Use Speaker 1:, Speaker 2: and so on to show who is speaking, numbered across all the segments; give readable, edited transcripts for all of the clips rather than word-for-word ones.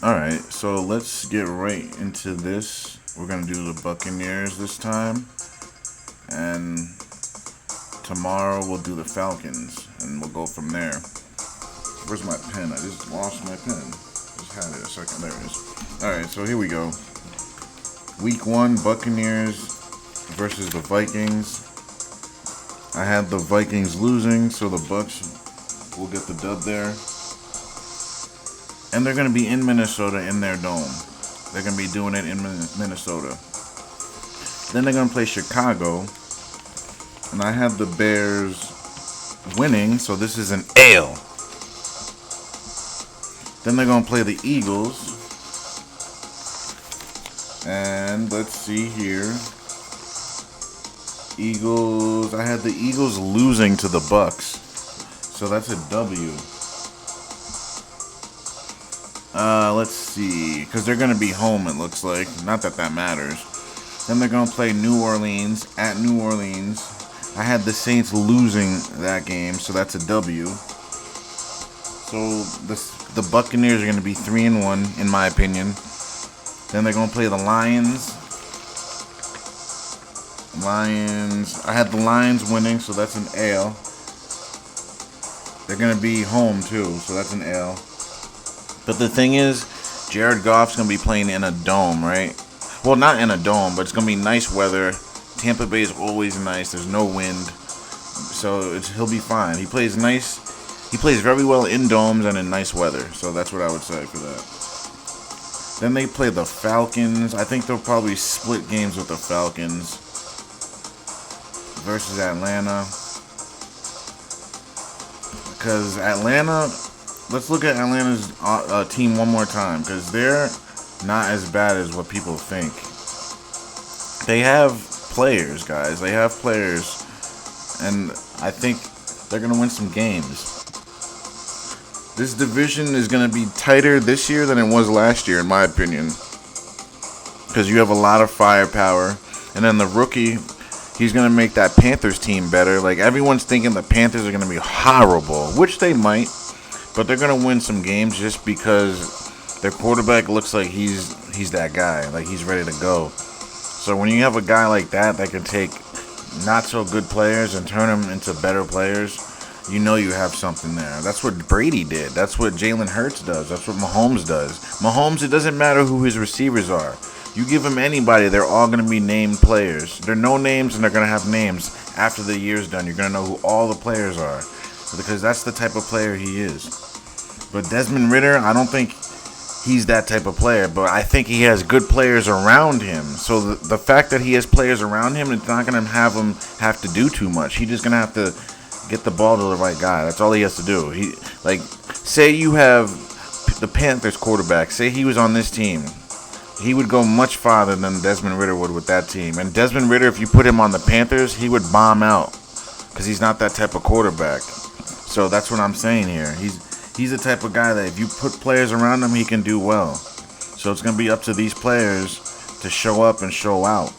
Speaker 1: Alright, so let's get right into this. We're going to do the Buccaneers this time. And tomorrow we'll do the Falcons. And we'll go from there. Where's my pen? I just lost my pen. Just had it a second. There it is. Alright, so here we go. Week 1, Buccaneers versus the Vikings. I had the Vikings losing, so the Bucs will get the dub there. And they're going to be in Minnesota in their dome. They're going to be doing it in Minnesota. Then they're going to play Chicago. And I have the Bears winning, so this is an L. Then they're going to play the Eagles. And let's see here. Eagles. I had the Eagles losing to the Bucs. So that's a W. Let's see, because they're going to be home, it looks like. Not that that matters. Then they're going to play New Orleans at New Orleans. I had the Saints losing that game, so that's a W. So the Buccaneers are going to be 3-1, in my opinion. Then they're going to play the Lions. I had the Lions winning, so that's an L. They're going to be home, too, so that's an L. But the thing is, Jared Goff's going to be playing in a dome, right? Well, not in a dome, but it's going to be nice weather. Tampa Bay is always nice. There's no wind. So he'll be fine. He plays nice. He plays very well in domes and in nice weather. So that's what I would say for that. Then they play the Falcons. I think they'll probably split games with the Falcons versus Atlanta. Because Atlanta... Let's look at Atlanta's team one more time, because they're not as bad as what people think. They have players, guys. They have players, and I think they're going to win some games. This division is going to be tighter this year than it was last year, in my opinion, because you have a lot of firepower, and then the rookie, he's going to make that Panthers team better. Like, everyone's thinking the Panthers are going to be horrible, which they might. But they're going to win some games just because their quarterback looks like he's that guy. Like, he's ready to go. So when you have a guy like that can take not-so-good players and turn them into better players, you know you have something there. That's what Brady did. That's what Jalen Hurts does. That's what Mahomes does. Mahomes, it doesn't matter who his receivers are. You give him anybody, they're all going to be named players. They're no names, and they're going to have names. After the year's done, you're going to know who all the players are. Because that's the type of player he is. But Desmond Ridder, I don't think he's that type of player. But I think he has good players around him. So the fact that he has players around him, it's not going to have him have to do too much. He's just going to have to get the ball to the right guy. That's all he has to do. Say you have the Panthers quarterback. Say he was on this team. He would go much farther than Desmond Ridder would with that team. And Desmond Ridder, if you put him on the Panthers, he would bomb out. Because he's not that type of quarterback. So that's what I'm saying here. He's the type of guy that if you put players around him, he can do well. So it's going to be up to these players to show up and show out.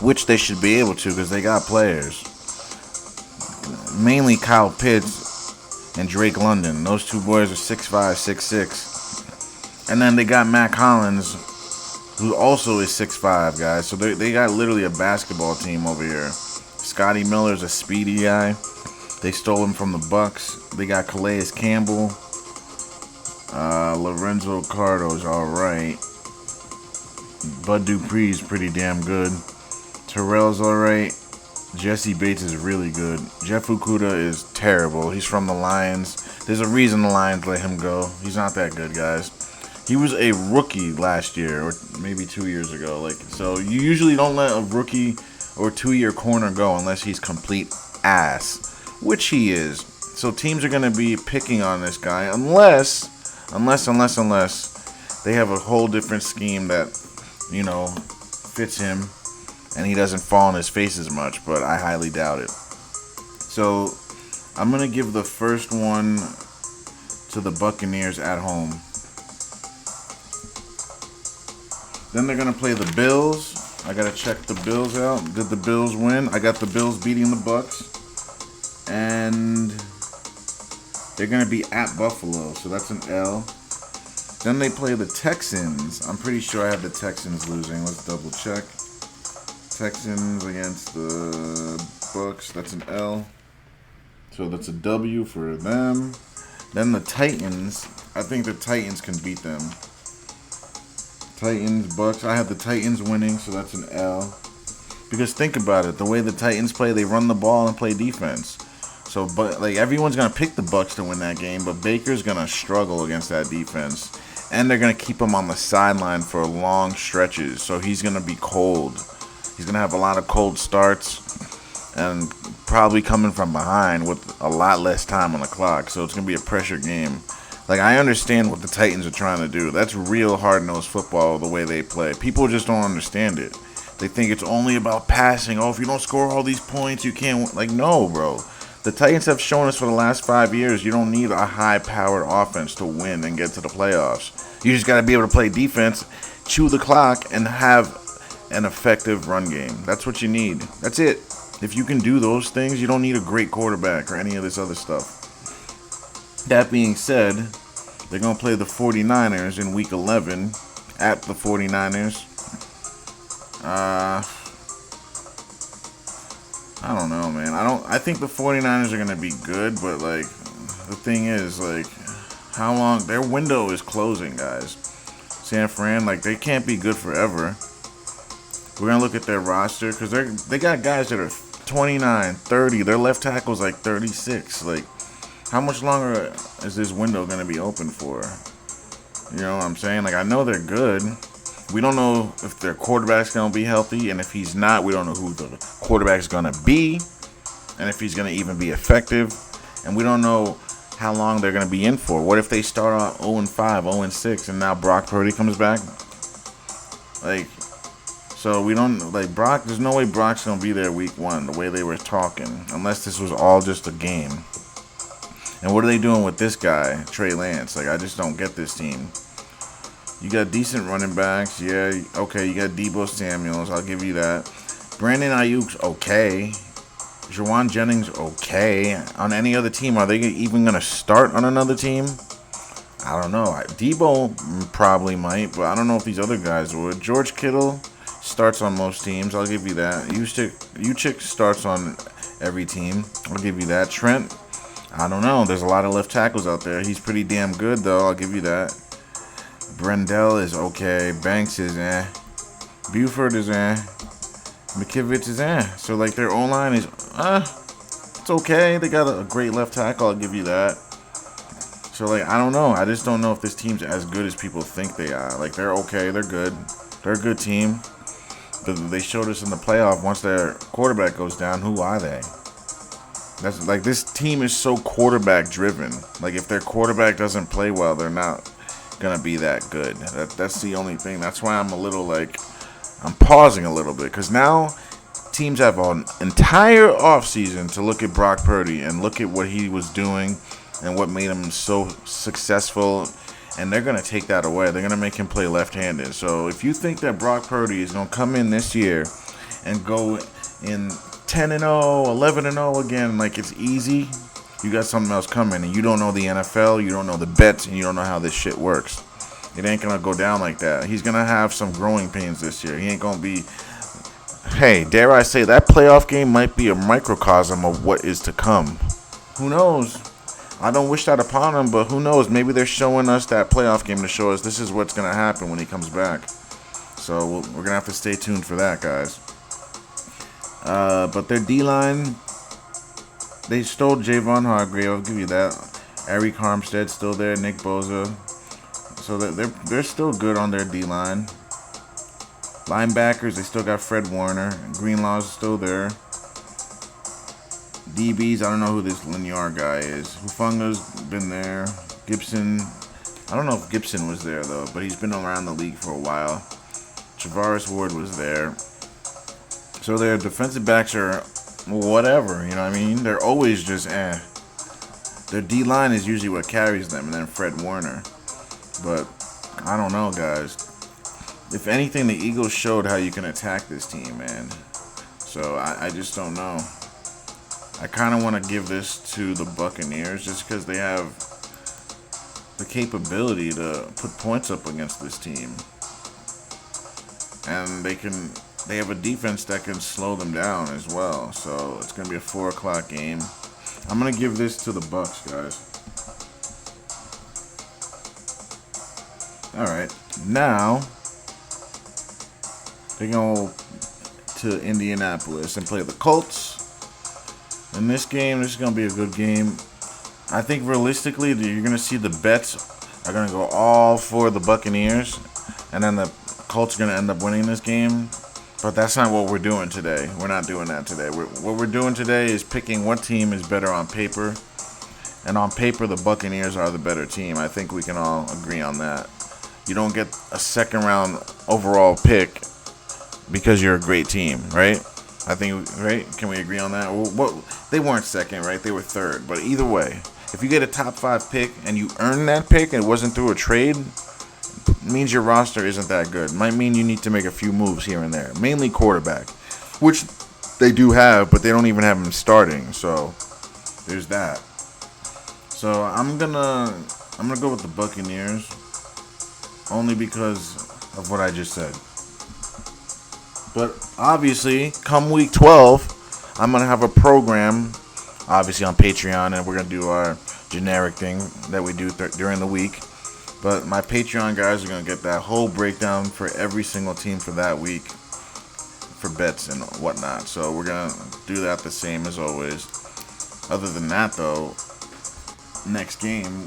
Speaker 1: Which they should be able to because they got players. Mainly Kyle Pitts and Drake London. Those two boys are 6'5", 6'6". And then they got Mac Hollins, who also is 6'5", guys. So they got literally a basketball team over here. Scotty Miller's a speedy guy. They stole him from the Bucks. They got Calais Campbell. Lorenzo Cardo's alright. Bud Dupree's pretty damn good. Terrell's alright. Jesse Bates is really good. Jeff Okuda is terrible. He's from the Lions. There's a reason the Lions let him go. He's not that good, guys. He was a rookie last year, or maybe 2 years ago. So you usually don't let a rookie or 2-year corner go unless he's complete ass. Which he is. So teams are going to be picking on this guy unless they have a whole different scheme that, fits him and he doesn't fall on his face as much, but I highly doubt it. So I'm going to give the first one to the Buccaneers at home. Then they're going to play the Bills. I got to check the Bills out. Did the Bills win? I got the Bills beating the Bucks. And they're going to be at Buffalo, so that's an L. Then they play the Texans. I'm pretty sure I have the Texans losing. Let's double check. Texans against the Bucks. That's an L. So that's a W for them. Then the Titans. I think the Titans can beat them. Titans, Bucks. I have the Titans winning, so that's an L. Because think about it. The way the Titans play, they run the ball and play defense. So, but like everyone's gonna pick the Bucks to win that game, but Baker's gonna struggle against that defense, and they're gonna keep him on the sideline for long stretches. So he's gonna be cold. He's gonna have a lot of cold starts, and probably coming from behind with a lot less time on the clock. So it's gonna be a pressure game. Like I understand what the Titans are trying to do. That's real hard-nosed football the way they play. People just don't understand it. They think it's only about passing. Oh, if you don't score all these points, you can't win. Like no, bro. The Titans have shown us for the last 5 years you don't need a high-powered offense to win and get to the playoffs. You just got to be able to play defense, chew the clock, and have an effective run game. That's what you need. That's it. If you can do those things, you don't need a great quarterback or any of this other stuff. That being said, they're going to play the 49ers in Week 11 at the 49ers. I don't know, man. I think the 49ers are going to be good, but, like, the thing is, like, how long? Their window is closing, guys. San Fran, like, they can't be good forever. We're going to look at their roster because they got guys that are 29, 30. Their left tackle's, like, 36. Like, how much longer is this window going to be open for? You know what I'm saying? Like, I know they're good. We don't know if their quarterback's going to be healthy, and if he's not, we don't know who the quarterback's going to be, and if he's going to even be effective, and we don't know how long they're going to be in for. What if they start out 0-5, 0-6, and now Brock Purdy comes back? Like, so we don't, like, Brock, there's no way Brock's going to be there week 1, the way they were talking, unless this was all just a game. And what are they doing with this guy, Trey Lance? Like, I just don't get this team. You got decent running backs. Yeah, okay, you got Deebo Samuels. I'll give you that. Brandon Ayuk's okay. Jawan Jennings, okay. On any other team, are they even going to start on another team? I don't know. Deebo probably might, but I don't know if these other guys would. George Kittle starts on most teams. I'll give you that. Uchik starts on every team. I'll give you that. Trent, I don't know. There's a lot of left tackles out there. He's pretty damn good, though. I'll give you that. Brendel is okay. Banks is eh. Buford is eh. McKivitz is eh. So, like, their O-line is, it's okay. They got a great left tackle. I'll give you that. So, like, I don't know. I just don't know if this team's as good as people think they are. Like, they're okay. They're good. They're a good team. But they showed us in the playoff, once their quarterback goes down, who are they? That's like, this team is so quarterback driven. Like, if their quarterback doesn't play well, they're not gonna be that good. That's the only thing. That's why I'm a little, like, I'm pausing a little bit, because now teams have an entire offseason to look at Brock Purdy and look at what he was doing and what made him so successful, and they're gonna take that away. They're gonna make him play left-handed. So if you think that Brock Purdy is gonna come in this year and go in 10-0, 11-0 again like it's easy, you got something else coming, and you don't know the NFL, you don't know the bets, and you don't know how this shit works. It ain't gonna go down like that. He's gonna have some growing pains this year. He ain't gonna be, hey, dare I say, that playoff game might be a microcosm of what is to come. Who knows? I don't wish that upon him, but who knows? Maybe they're showing us that playoff game to show us this is what's gonna happen when he comes back. So we're gonna have to stay tuned for that, guys. But their D-line, they stole Javon Hargrave. I'll give you that. Eric Armstead's still there. Nick Bosa. So they're still good on their D-line. Linebackers, they still got Fred Warner. Greenlaw's still there. DBs, I don't know who this Linear guy is. Hufunga's been there. Gibson, I don't know if Gibson was there, though, but he's been around the league for a while. Travaris Ward was there. So their defensive backs are whatever, you know what I mean? They're always just Their D-line is usually what carries them, and then Fred Warner. But I don't know, guys. If anything, the Eagles showed how you can attack this team, man. So I just don't know. I kind of want to give this to the Buccaneers just because they have the capability to put points up against this team, and they have a defense that can slow them down as well. So it's gonna be a 4 o'clock game. I'm gonna give this to the Bucks, guys. All right, now they go to Indianapolis and play the Colts. In this game, this is gonna be a good game. I think realistically, you're gonna see the bets are gonna go all for the Buccaneers, and then the Colts are gonna end up winning this game. But that's not what we're doing today. We're not doing that today. What we're doing today is picking what team is better on paper, and on paper, the Buccaneers are the better team. I think we can all agree on that. You don't get a second round overall pick because you're a great team, right? I think, right? Can we agree on that? What they weren't second, right? They were third. But either way, if you get a top 5 pick and you earn that pick and it wasn't through a trade, it means your roster isn't that good. Might mean you need to make a few moves here and there, mainly quarterback, which they do have, but they don't even have him starting. So there's that. So I'm gonna go with the Buccaneers, only because of what I just said. But obviously, come week 12, I'm going to have a program, obviously on Patreon, and we're going to do our generic thing that we do during the week. But my Patreon guys are going to get that whole breakdown for every single team for that week, for bets and whatnot. So we're going to do that the same as always. Other than that, though, next game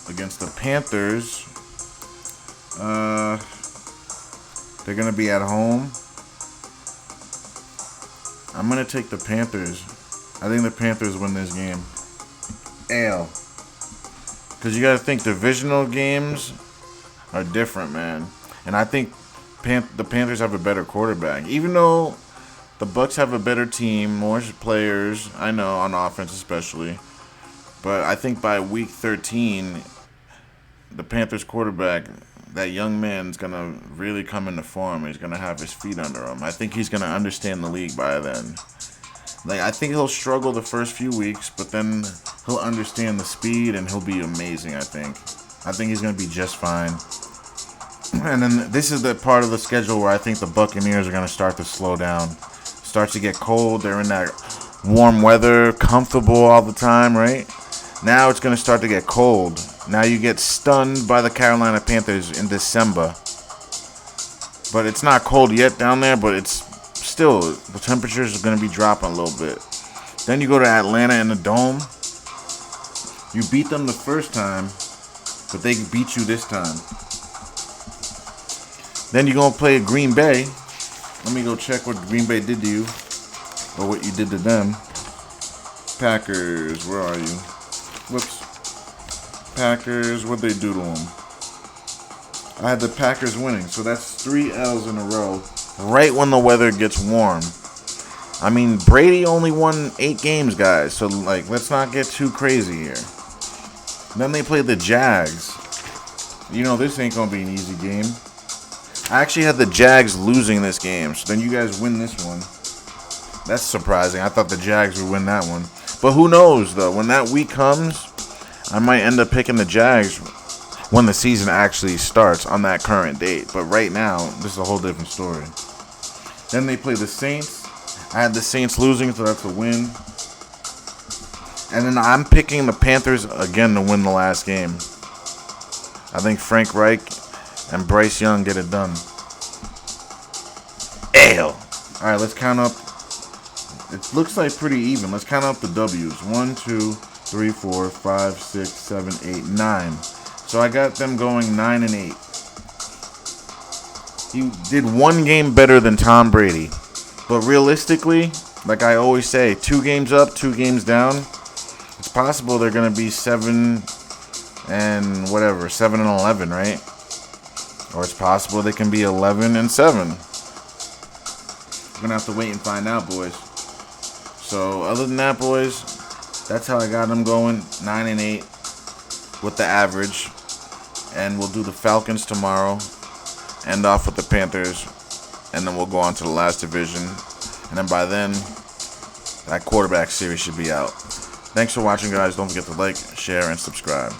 Speaker 1: against the Panthers, they're going to be at home. I'm going to take the Panthers. I think the Panthers win this game. Because you got to think divisional games are different, man. And I think the Panthers have a better quarterback. Even though the Bucks have a better team, more players, I know, on offense especially. But I think by week 13, the Panthers quarterback, that young man's going to really come into form. He's going to have his feet under him. I think he's going to understand the league by then. I think he'll struggle the first few weeks, but then he'll understand the speed and he'll be amazing, I think. I think he's going to be just fine. And then this is the part of the schedule where I think the Buccaneers are going to start to slow down. Starts to get cold. They're in that warm weather, comfortable all the time, right? Now it's going to start to get cold. Now you get stunned by the Carolina Panthers in December. But it's not cold yet down there, but it's still, the temperatures are going to be dropping a little bit. Then you go to Atlanta in the Dome. You beat them the first time, but they beat you this time. Then you're going to play Green Bay. Let me go check what Green Bay did to you, or what you did to them. Packers, where are you? Whoops. Packers, what'd they do to them? I had the Packers winning, so that's 3 L's in a row, right when the weather gets warm. I mean, Brady only won 8 games, guys, so, let's not get too crazy here. Then they played the Jags. You know, this ain't gonna be an easy game. I actually had the Jags losing this game, so then you guys win this one. That's surprising. I thought the Jags would win that one. But who knows, though? When that week comes, I might end up picking the Jags when the season actually starts on that current date. But right now, this is a whole different story. Then they play the Saints. I had the Saints losing, so that's a win. And then I'm picking the Panthers again to win the last game. I think Frank Reich and Bryce Young get it done. Ale. All right, let's count up. It looks like pretty even. Let's count up the W's. 1, 2, 3, 4, 5, 6, 7, 8, 9. So I got them going 9 and 8. He did one game better than Tom Brady. But realistically, like I always say, 2 games up, 2 games down. It's possible they're going to be 7 and 11, right? Or it's possible they can be 11 and 7. We're going to have to wait and find out, boys. So other than that, boys, that's how I got them going, 9 and 8 with the average. And we'll do the Falcons tomorrow, end off with the Panthers, and then we'll go on to the last division. And then by then, that quarterback series should be out. Thanks for watching, guys. Don't forget to like, share, and subscribe.